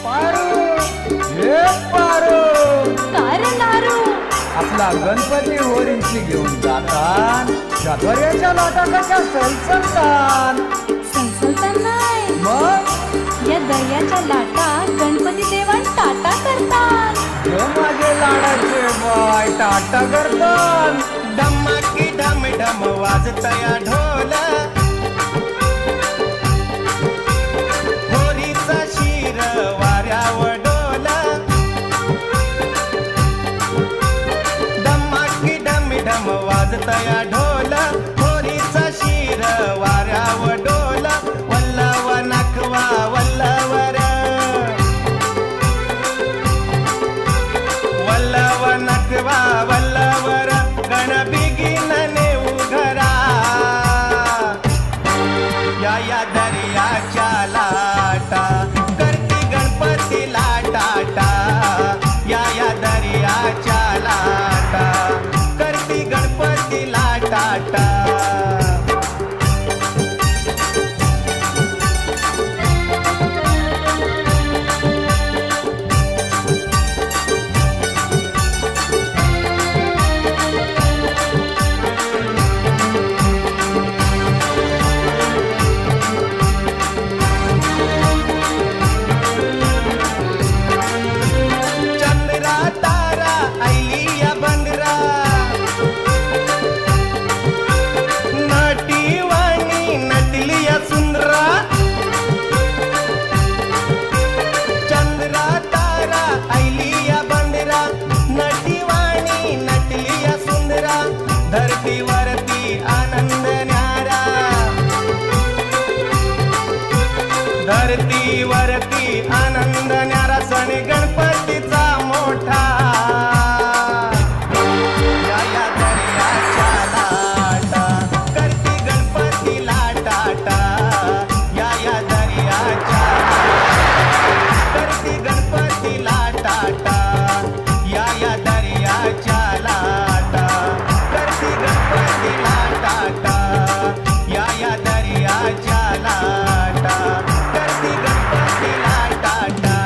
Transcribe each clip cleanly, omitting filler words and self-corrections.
पारू हे पारू काय रे नारू? आपला गणपती होरींची घेऊन जातात शतवर्याच्या लाटा कशा सलसलतात. सलसलता नाही मग या दर्याच्या लाटा गणपती देवा टाटा करतात. हे माझे लाडाचे बाय टाटा करतात. धमाकी ढम ढम वाजतया ढोल होरीचा शिर वाऱ्यावर डोल धमाकी ढम ढम वाजतया ढोल होरीचा शिर वाऱ्यावर डोल वल्लव नखवा वल्लवर वल्लव नखवा वल्लवर गण बिगिन नेऊ घरा या दर्याच्या लाटा करती गणपती लाटाटा या दर्याच्या लाटा करती गणपती लाटाटा. धरतीवरती आनंद न्यारा धरतीवरती आनंद न्यारा सण गणपतीचा मोठा या दर्याच्या लाटा करती गणपती लाटाटा या दर्याच्या करती गणपती लाटाटा या दर्याच्या लाटा गणपती लाटाटा या दर्याच्या लाटा करती गणपती लाटाटा.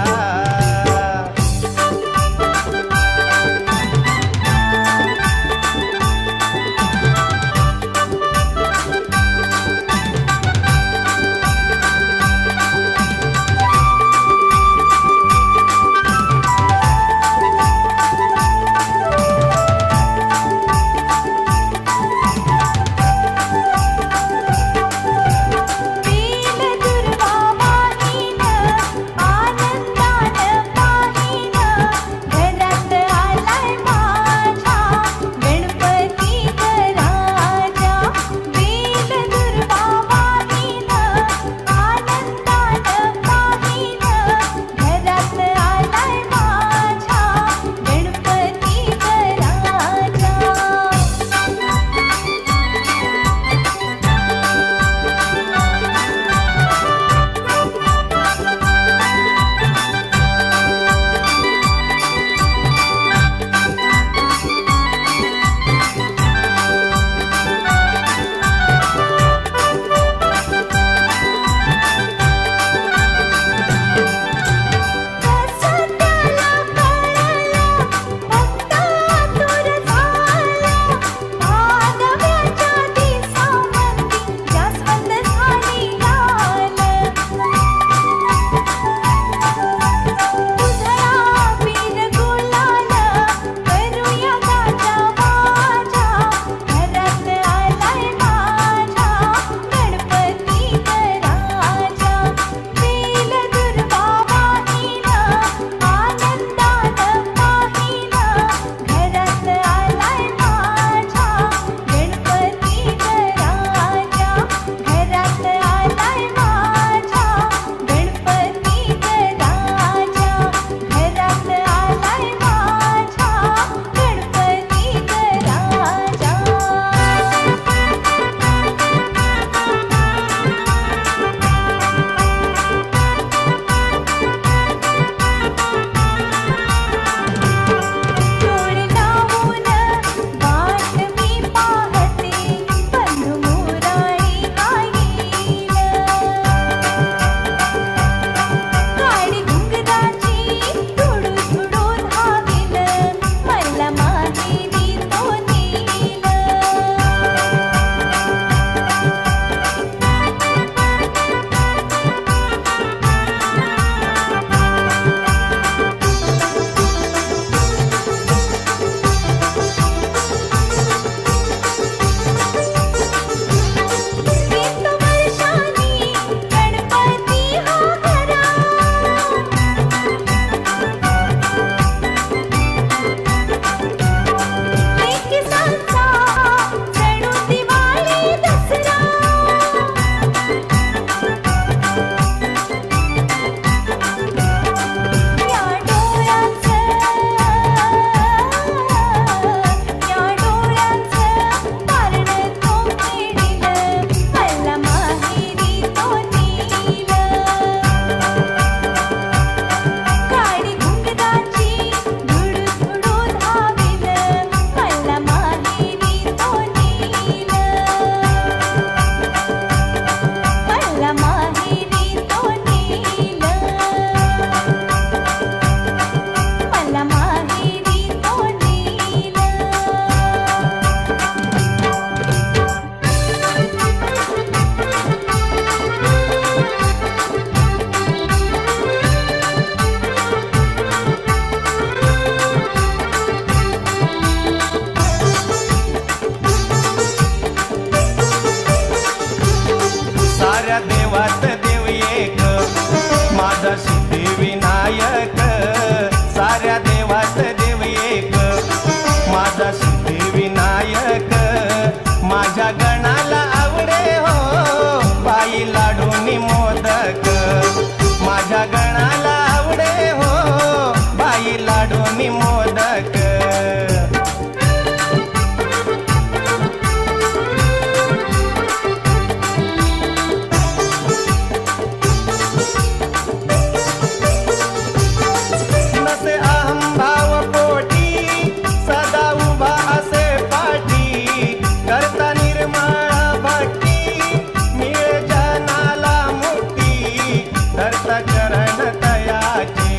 धरता चरण तयाची,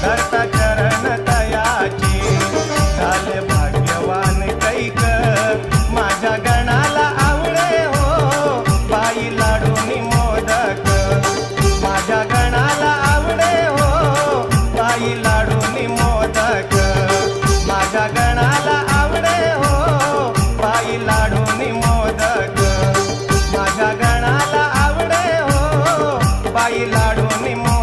धरता चरण तयाची. झाले भाग्यवान कैक माझ्या गणाला आवडे हो, बाई लाडूनी मोदक माझ्या गणाला आवडे हो, बाई लाडूनी मोदक माझ्या गणाला आवडे हो, बाई लाडूनी मोदक माझ्या गणाला आवडे हो, बाई लाडूनी मोदक.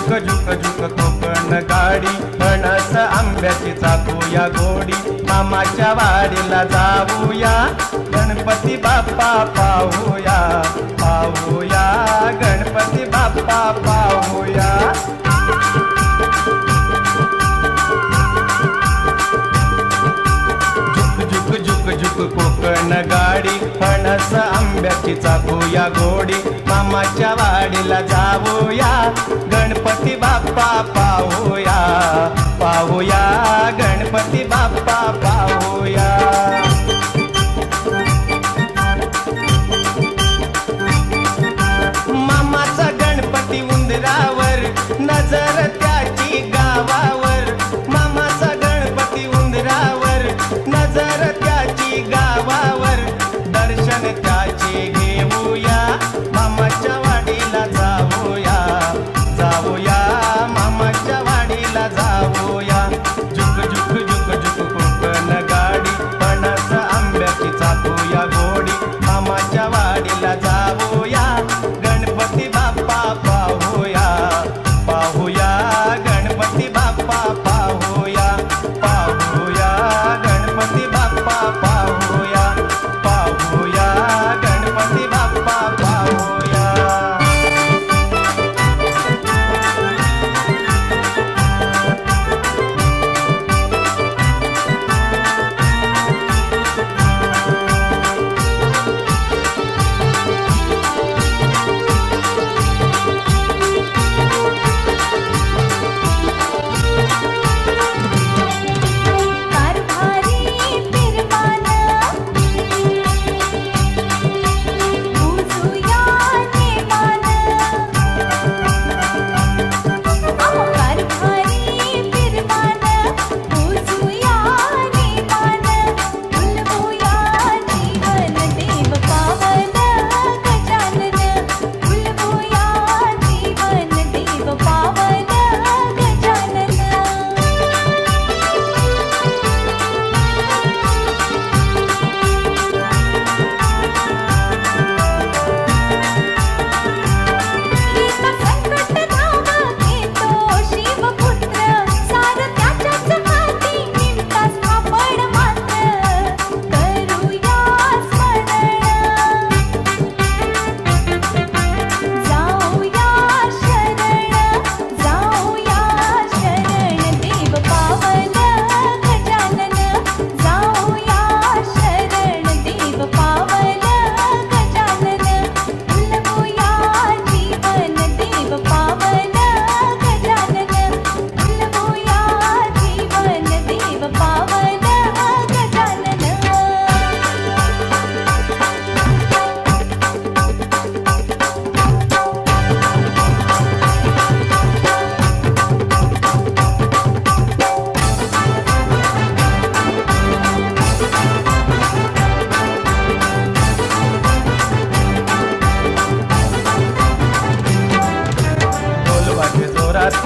झुक झुक कोकण गाडी, फणस आंब्याची चाकूया गोडी. मामाच्या वाडीला जाऊया, गणपती बाप्पा पाहूया, पाहूया गणपती बाप्पा पाहूया. झुक झुक झुक कोकण गाडी, फणस आंब्याची चाकूया गोडी. मामाच्या वाडीला जाऊया, गणपती बाप्पा पाहूया, पाहूया गणपती बाप्पा पाहूया. मामाचा गणपती उंदरावर, नजर त्याची गावावर. मामाचा गणपती उंदरावर, नजर त्याची गावावर. दर्शन त्याचे घेऊया, मामाच्या वाडीला जाऊया, जाऊया मामाच्या वाडीला जाऊया. झुक झुक झुक झुक कोकण गाडी, फणस आंब्याची चाकूया गोडी. मामाच्या वाडीला जाऊया, गणपती बाप्पा पाहूया, पाहूया गणपती बाप्पा पाहूया, पाहूया गणपती बाप्पा पाहूया, पाहूया गणपती बाप्पा पाहूया.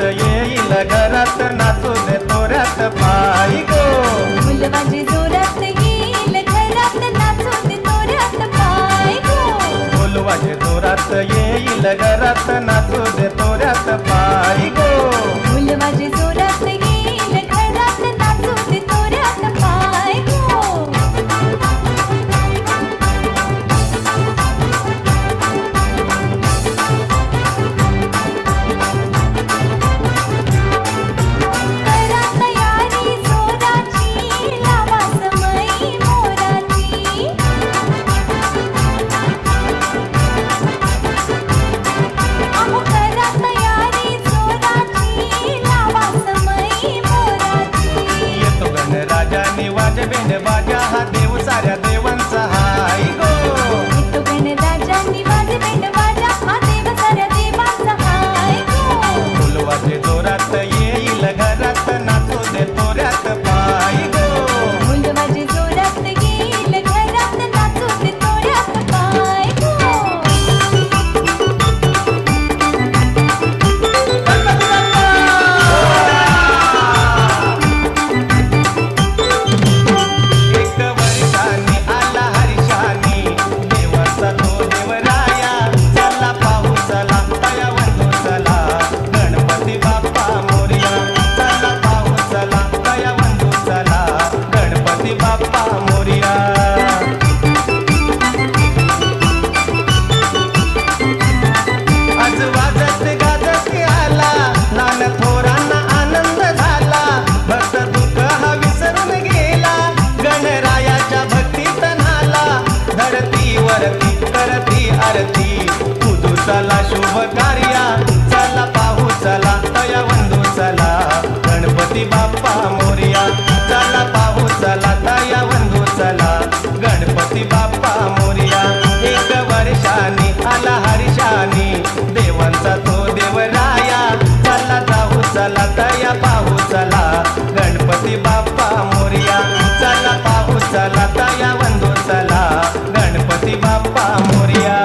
येईल घरात, नाचू दे तोऱ्यात पायी गो. फुलवाजी जोरात येईल घरात, नाचू दे तोऱ्यात पाय गो. फुलवाजी जोरात येईल घरात, नाचू दे तोऱ्यात पायी गो. फुलवाजी जोरात येईल घरात, नाचू दे तोऱ्यात पाय गो. चला शुभ कार्या चला पाहू चला तया वंदू चला गणपती बाप्पा मोरया चला पाहू चला तया वंदू चला गणपती बाप्पा मोरया एक वर्षानी आला हर्षानी देवांचा तो देवराया चला जाऊ चला तया पाहू चला गणपती बाप्पा मोरया चला पाहू चला तया वंदू चला गणपती बाप्पा मोरया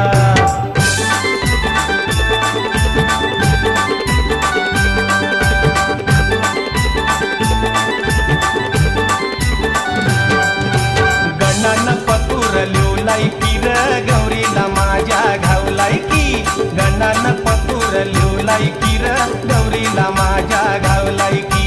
की र गौरीला माझ्या घावलाय की गणानं पतूर लिवलाय की र गौरीला माझ्या घावलाय की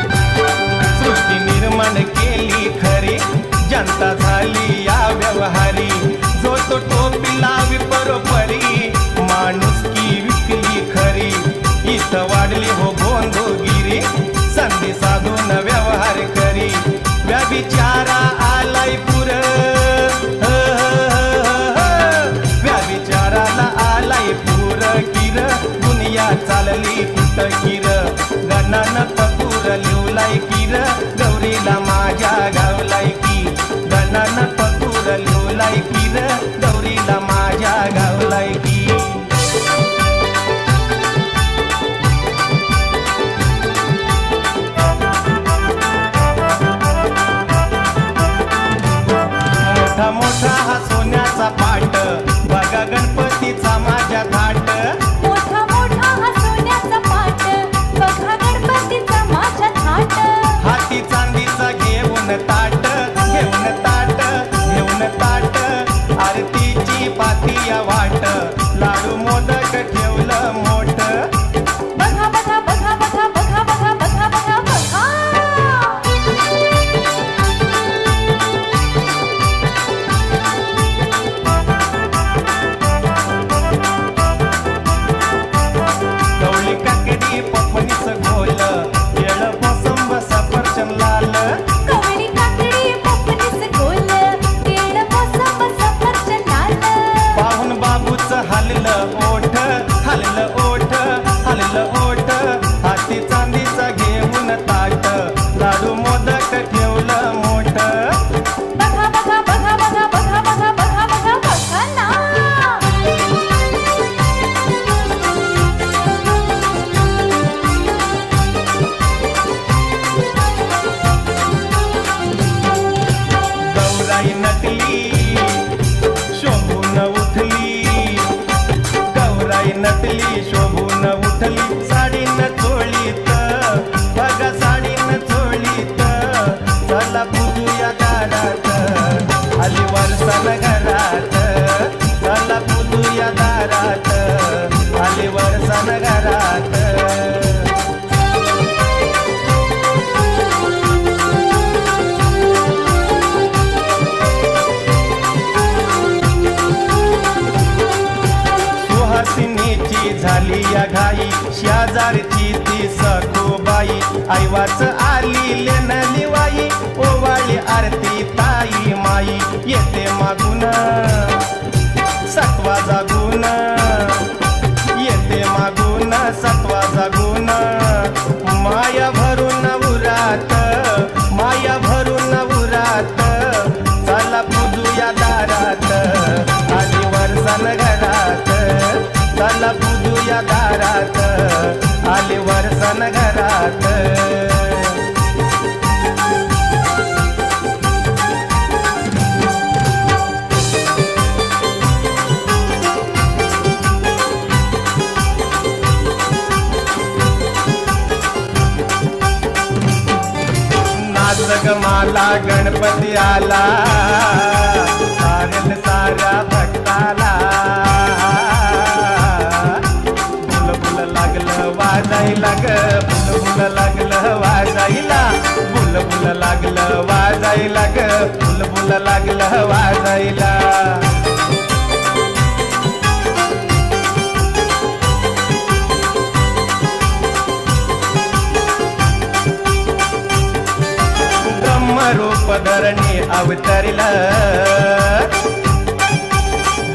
सृष्टी निर्माण केली खरी जनता झाली या व्यवहारी जो तो टोपी लावी परोपरी माणूस की विकली खरी इथं वाढली हो भोंदोगिरी संधी साधून व्यवहार करी व्याभिचारा आलाय पुर व्याभिचाराला आलाय पुर किर दुनिया चालली कुठ किर गणानं पतूर लिवलाय किर गौरीला माझ्या गावलाय की गणानं पतूर लिवलाय किर गौरीला माझ्या गावलाय की मोठा मोठा हा सोन्याचा पाट बघा गणपतीचा माझ्या थाट मोठा मोठा हा सोन्याचा पाट बघा गणपतीचा माझ्या थाट हाती चांदीचा घेऊन ताट आरतीची पातिया वाट लाडू मोदक ठेवलं मोठ बघा बघा बघा बघा बघा बघा बघा बघा बघा गवळी काकडी पपनीच घोल केळ मोसंब सफरचंद लाल गवळी काकडी पपनीच गोल केळ मोसंब सफरचंद लाल पाहून बाबूच हललं ओठ हाती चांदीचा घेऊन ताट लाडू मोदक ठेवलं मोठ बघा बघा बघा बघा बघा बघा बघा बघा बघा ना गौराई नटली शोभून उठली गौराई नटली शोभून उठली साडीनं चोळीत बघा साडीनं चोळीत चला पूजूया दारात आली वरसन घरात चला पूजूया दारात आली वरसन घरात सुहासिनीची झाली या घाई शेजारची ती सखूबाई आईवाच आली लेन लिवाई ओवाळी आरती ताई माई येते मागून सत्वा जागून येते मागून सत्वा जागून माया भरून उरात चला पूजूया दारात आली वरसन घरात चला पूजूया दारात आली वरसन घरात माला गणपती आला सारेल साऱ्या भक्ताला बुलबुल लागलं वाजायला ग बुलबुल लागलं वाजायला बुलबुल लागलं वाजायला ग बुलबुल लागलं वाजायला धरणी अवतरला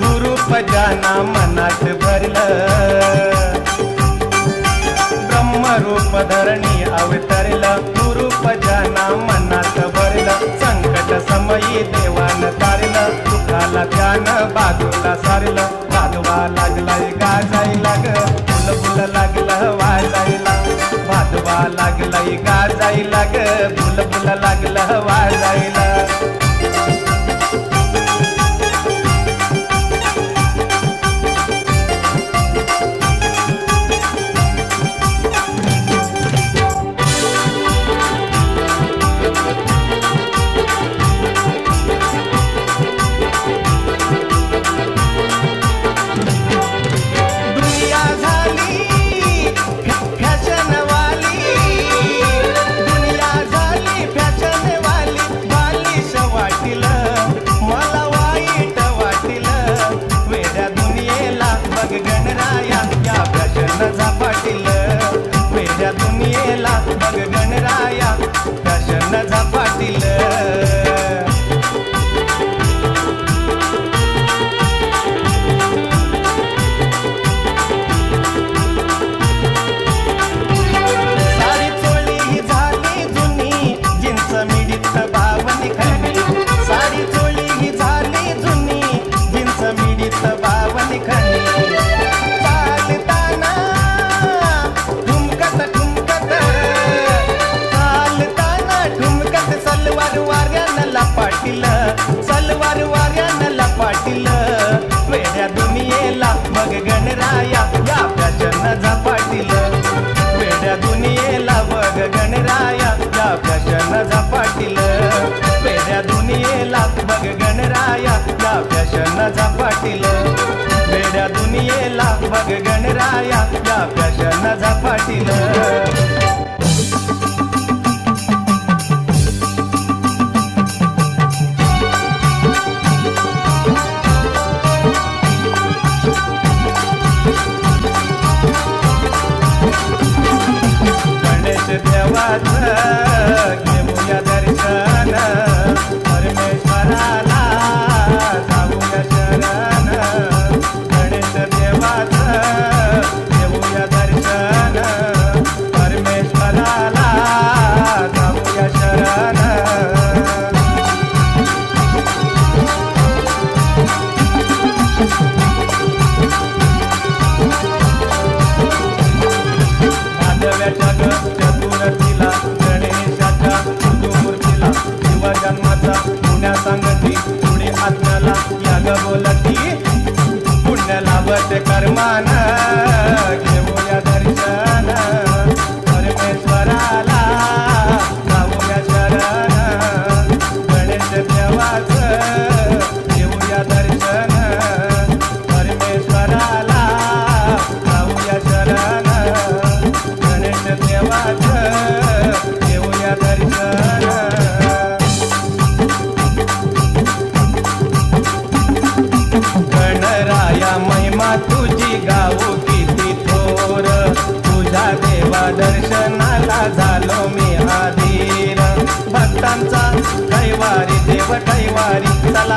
गुरुप जाना मनात भरलं ब्रह्मरूप धरणी अवतरला गुरुप जाना मनात भरलं संकट समयी देवान तारलं दुखाला त्यानं बाजूला सारलं वाजवा लागलाय गाजायला ग बुलबुल लागलं वाजायला वाजवा लागलाय गाजायला ग बुलबुल लागलं वाजायला गणराया या फॅशन झपाटील वेड्या दुनियेला बघ गणराया फॅशन झपाटील साडी चोळी ही झाली जुनी जीन्स मिडीत बावनी खणी साडी चोळी ही झाली जुनी जीन्स मिडीत बावनी खणी सलवार वाऱ्यानं लपाटील वेड्या दुनियेला बघ गणराया या फॅशन झपाटील वेड्या दुनियेला बघ गणराया या फॅशन झपाटील वेड्या दुनियेला बघ गणराया या फॅशन झपाटील वेड्या दुनियेला बघ गणराया या फॅशन झपाटील देवाचं घेऊया दर्शन परमेश्वराला जाऊया शरण गणेश देवाचं घेऊया दर्शन परमेश्वराला जाऊया शरण चतुर्थीला गणेशाच्या मूर्तीला शिवजन्माचा पुण्या सांगती पुढे आत्म्याला या ग बोलती पुण्य लाभते कर्मान घेऊया दर्शन परमेश्वराला जाऊया शरण गणेश देवाचं घेऊया दर्शन परमेश्वराला जाऊया शरण गणेश देवाचं घेऊया दर्शन गणराया महिमा तुझी गाऊ किती थोर तुझ्या देवा दर्शनाला झालो मी आधीर भक्तांचा कैवारी देव कैवारी चला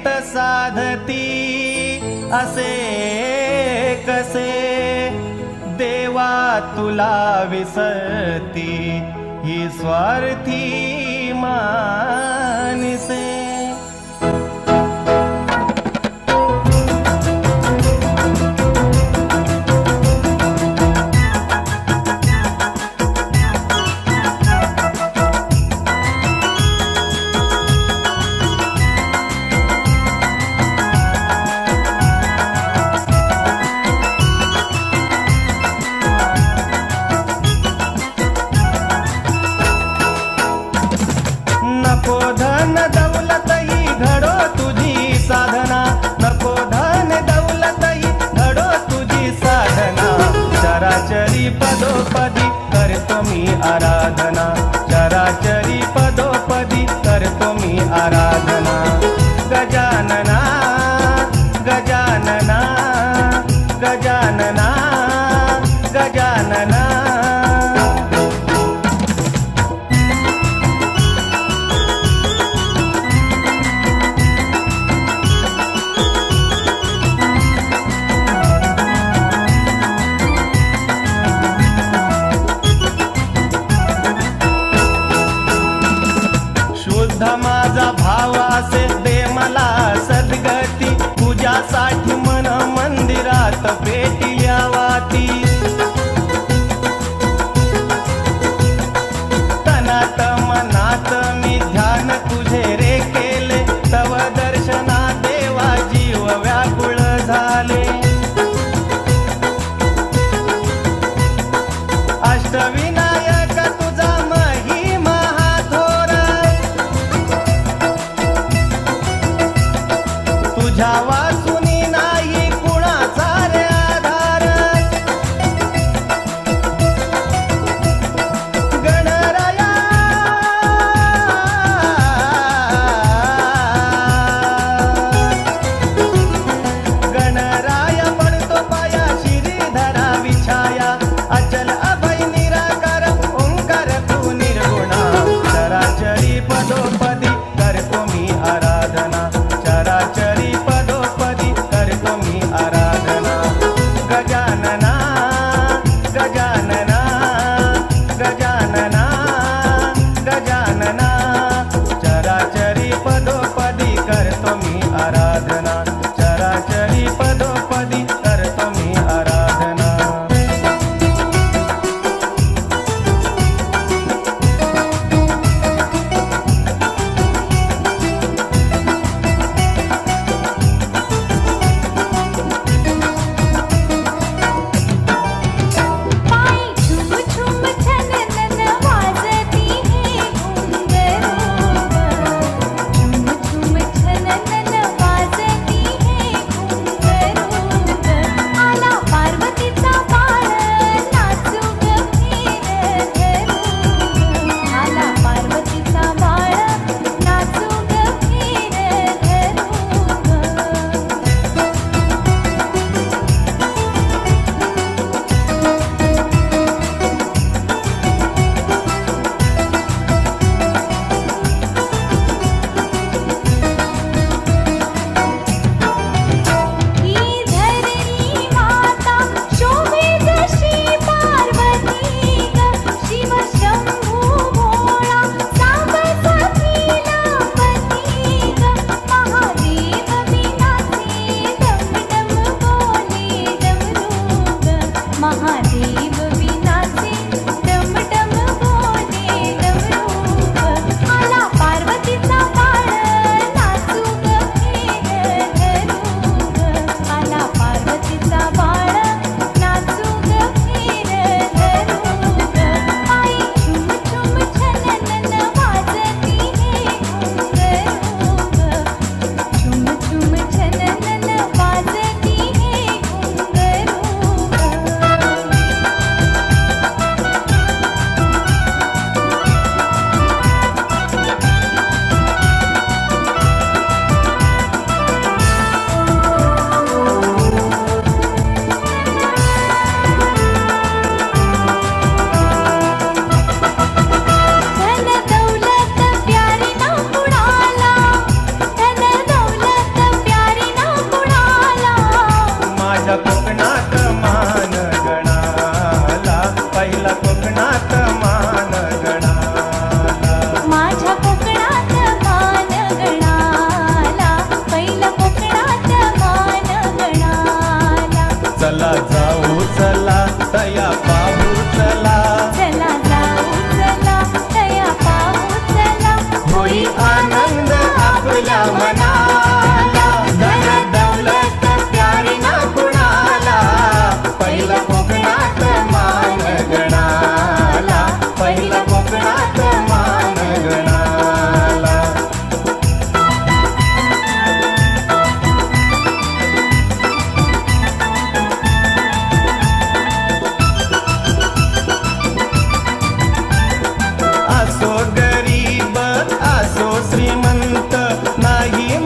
चित्त साधती असे कसे देवा तुला विसरती ही स्वार्थी मानसे नको धन दौलत ही घडो तुझी साधना नको धन दौलत ही घडो तुझी साधना चराचरी पदोपदी करतो मी आराधना चराचरी पदोपदी करतो मी आराधना गजानना गजानना गजानना गजानना शुद्ध माझा भाव असे दे मला सद्गती तुझ्यासाठी मन मंदिरात भेटिल्या वाती तनात मनात मी ध्यान तुझे रे केले तव दर्शना देवा जीव व्याकुळ झाले अष्टविनायक तुझा महिमा तुझ्या वासुनी नाही कुणाचा रे आधार गणराया गणराया पडतो पाया श्रीधरा विछाया अचल अभय निराकार ओंकार तू निर्गुणा चराचरी पदोपदी करतो मी आराधना चराचरी पदोपदी आपल्या मनाला धन दौलत प्यारी ना कुणाला पहिला कोकणात मान गणाला पहिला कोकणात मान गणाला असो गरीब असो श्रीमंत नाही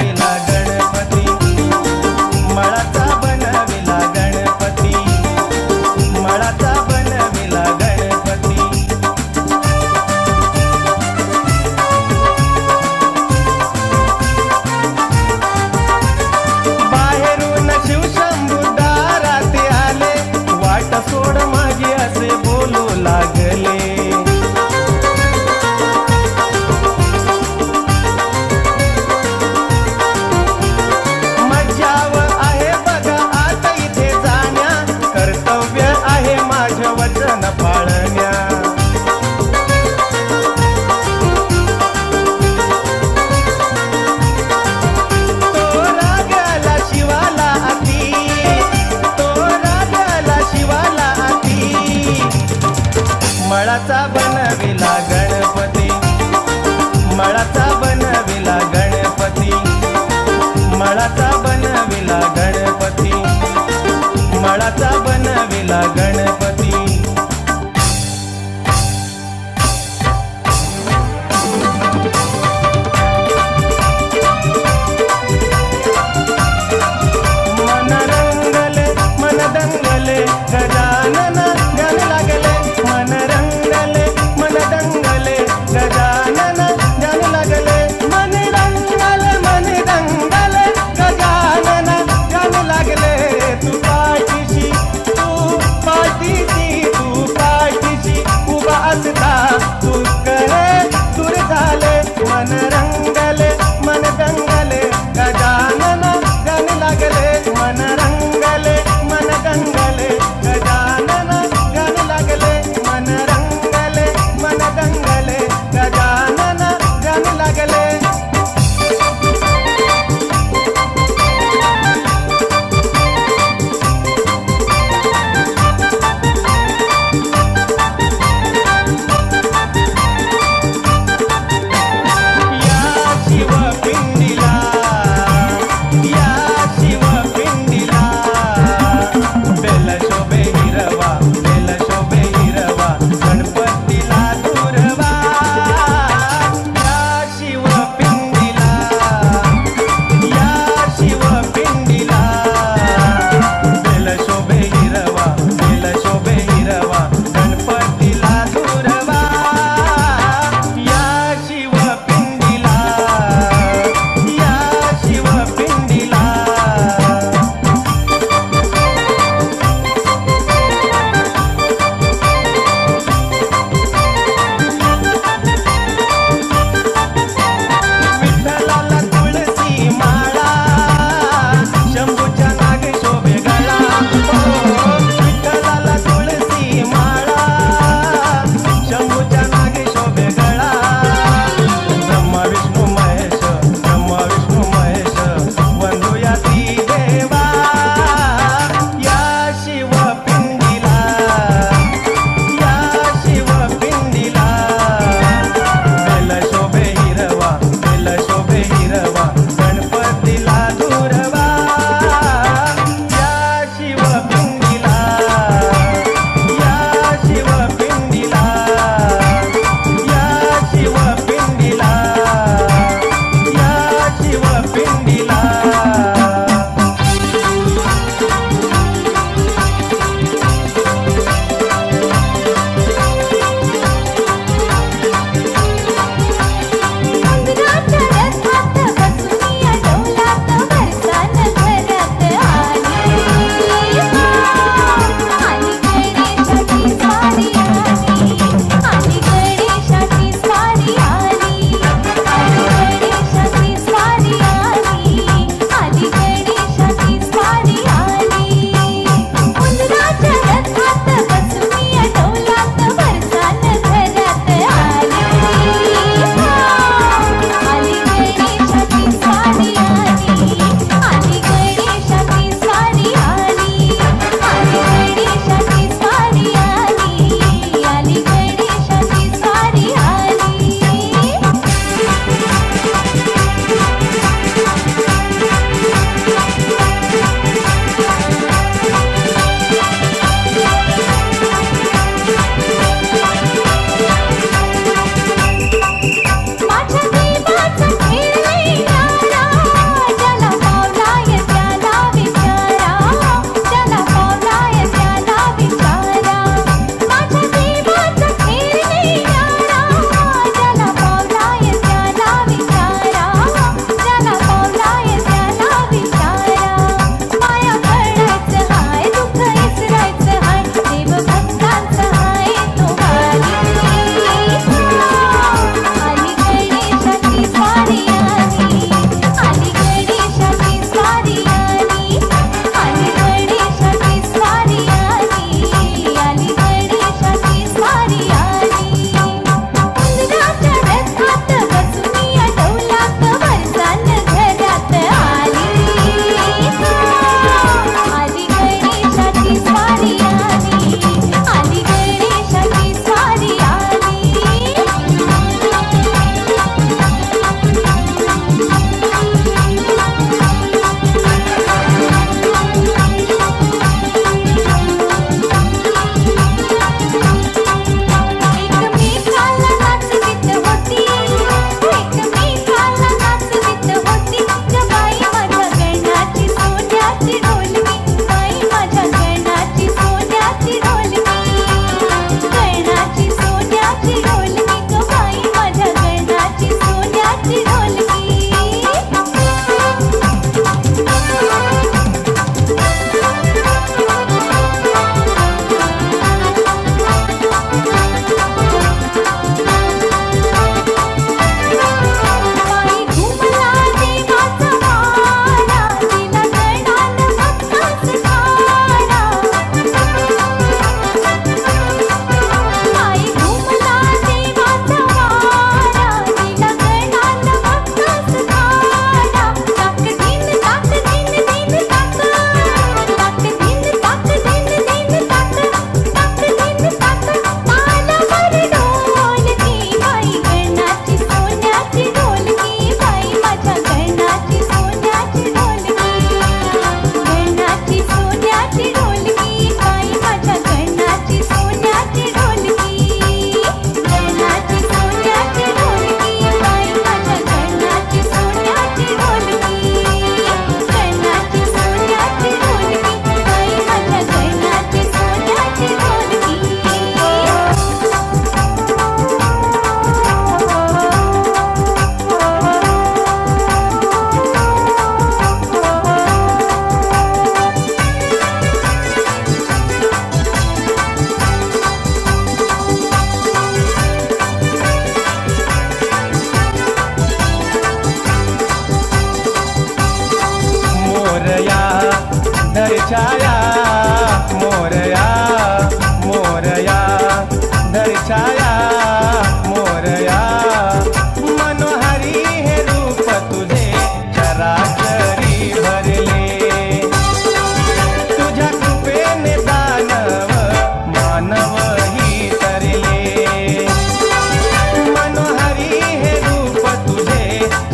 बनविला गणपती मळाचा बनविला गणपती मळाचा बनविला गणपती बाहेरून शिवशंभू दारात आले वाट सोड माझी असे बोलू लागले मज्जाव आहे बघा आता इथे जाण्या कर्तव्य आहे माझं वचन पाळण्या तो रागाला शिवाला अति तो रागाला शिवाला अति मळाचा बनविला गणपती मळाचा बनविला गणपती मळाचा बनविला गणपती मळाचा बनविला गणपती मन रंगले मन दंगले गजानन गान लागले मन रंगले मन दंगले गजानन गान लागले मन रंगले मन दंगले गजानन गान लागले तू पाठीशी छाया मोरया मोरया धर छाया मोरया मनोहरी हे रूप तुझे चराचरी भरले तुझ्या कृपेने दानव मानव ही तरले मनोहरी हे रूप तुझे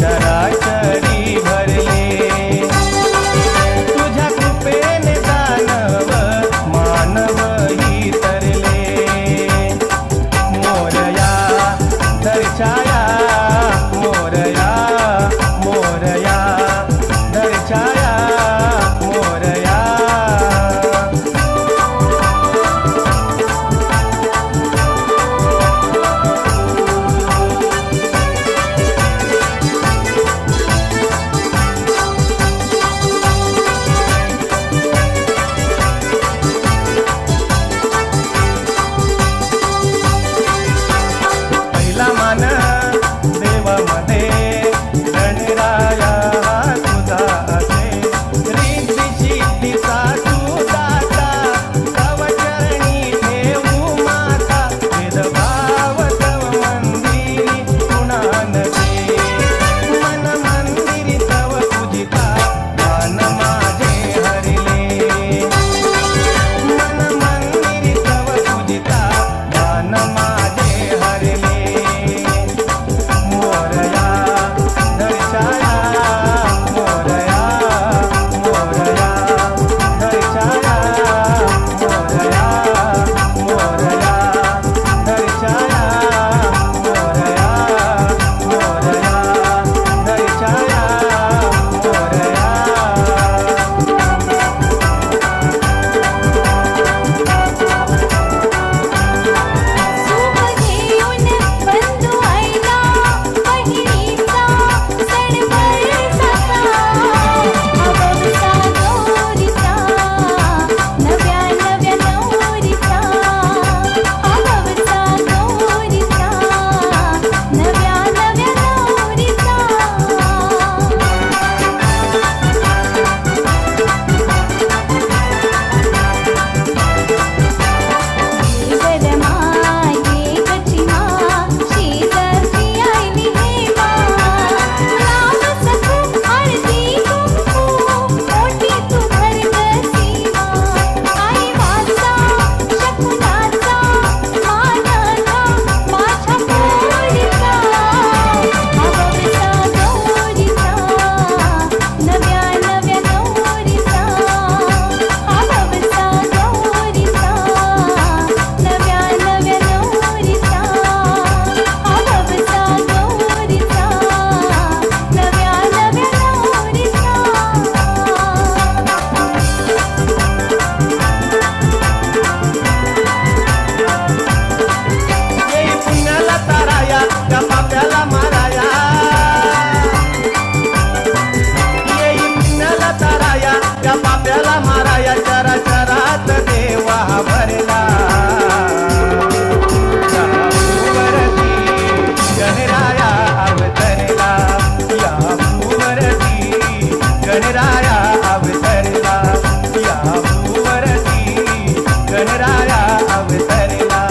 चराचरी भरले तुझ्या कृपेने दानव मानव ही तरले मोरया धर छाया मोरया मोरया धर छाया मोरया पहिला मान देवामध्ये गणराया तुझा असे रिद्धी सिद्धीचा तू दाता तव चरणी ठेवू माता भेदभाव तव मंदिरी कुणान दे मन मंदिरी तव पूजिता मान माझे हरले मन मंदिरी तव पूजिता मान माझे हरले मोरया धर छाया मोरया मोरया धर छाया मोरया मोरया धर छाया मोरया मोरया धर छाया मोरया सुख घेऊन बंधू आईला बहिणीचा सण बरसाचा अवसा गौरीचा नव्या नव्या नवरीचा अवसा गौरीचा नव्या नव्या नवरीचा गरमा ये गचिमा शीतळी आईली हेमा नाम सखू आरती कुंकू मोठी तू भरगसीमा आई वाचा शकुनाचा मानला माझ्या पोरीचा अवसा गौरीचा नव्या नव्या नवरीचा अवसा गौरीचा नव्या नव्या नवरीचा अवसा गौरीचा नव्या नव्या नवरीचा येई पुण्याला ताराया त्या पाप्याला माराया येई पुण्याला ताराया त्या पाप्याला माराया चराचरात देवा भरला या भूवरती गणराया अवतरला या भूवरती गणराया अवतरला या भूवरती गणराया अवतरला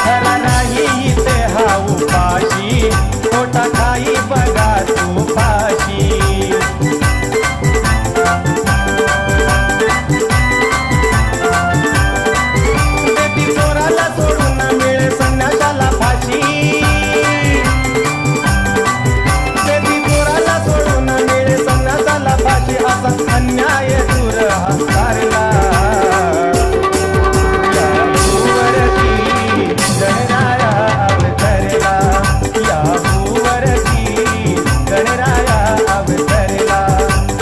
त्याला नाही इथे हा उपाशी खोटा खाई बघा तू फाशी बेटी चोराला सोडून मिळे संन्याशाला फाशी बेटी चोराला सोडून मिळे संन्याशाला फाशी असा अन्याय दूर हा सारला या भूवरती गणराया अवतरला या भूवरती गणराया अवतरला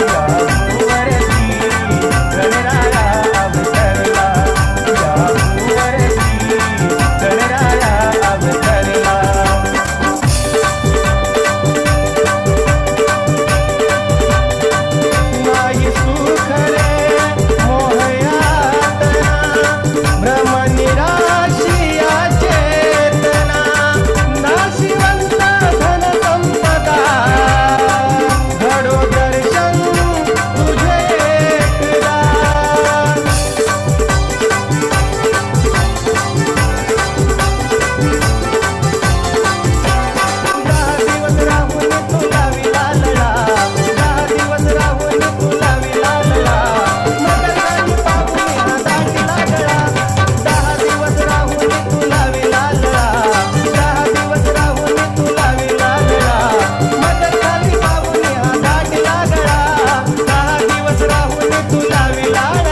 या भूवरती गणराया अवतरला या भूवरती गणराया अवतरला नाही सुख रे तुला विला